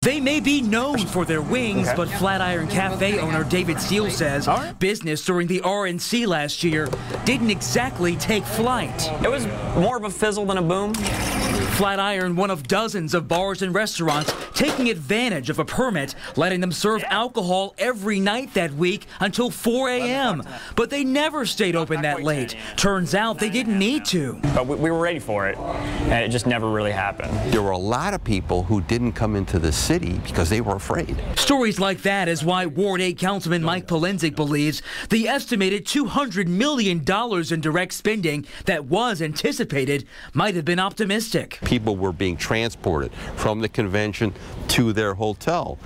They may be known for their wings, but Flatiron Cafe owner David Steele says business during the RNC last year didn't exactly take flight. It was more of a fizzle than a boom. Flatiron, one of dozens of bars and restaurants taking advantage of a permit, letting them serve alcohol every night that week until 4 a.m. But they never stayed open that late. Turns out they didn't need to. But we were ready for it, and it just never really happened. There were a lot of people who didn't come into the city because they were afraid. Stories like that is why Ward 8 Councilman Mike Polenzek believes the estimated $200 million in direct spending that was anticipated might have been optimistic. People were being transported from the convention to their hotel,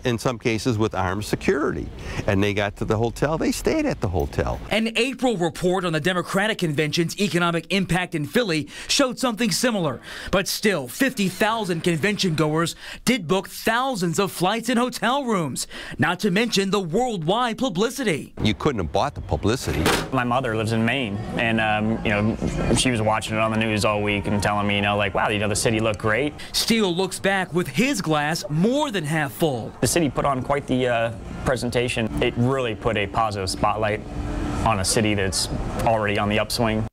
in some cases with armed security. And they got to the hotel, they stayed at the hotel. An April report on the Democratic Convention's economic impact in Philly showed something similar. But still, 50,000 convention goers did book thousands of flights and hotel rooms, not to mention the worldwide publicity. You couldn't have bought the publicity. My mother lives in Maine, and you know, she was watching it on the news all week and telling me, you know, like, wow, you know, the city looked great. Steele looks back with his glass more than half full. The city put on quite the presentation. It really put a positive spotlight on a city that's already on the upswing.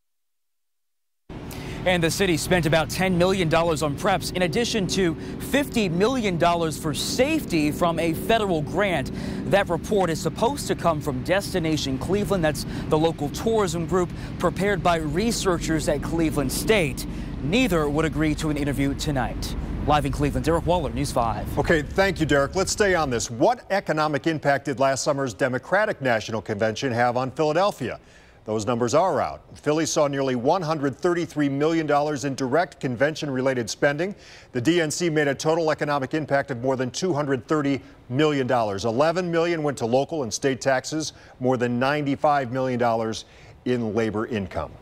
And the city spent about $10 million on preps, in addition to $50 million for safety from a federal grant. That report is supposed to come from Destination Cleveland. That's the local tourism group prepared by researchers at Cleveland State. Neither would agree to an interview tonight. Live in Cleveland, Derick Waller, News 5. Okay, thank you, Derick. Let's stay on this. What economic impact did last summer's Democratic National Convention have on Philadelphia? Those numbers are out. Philly saw nearly $133 million in direct convention-related spending. The DNC made a total economic impact of more than $230 million. $11 million went to local and state taxes, more than $95 million in labor income.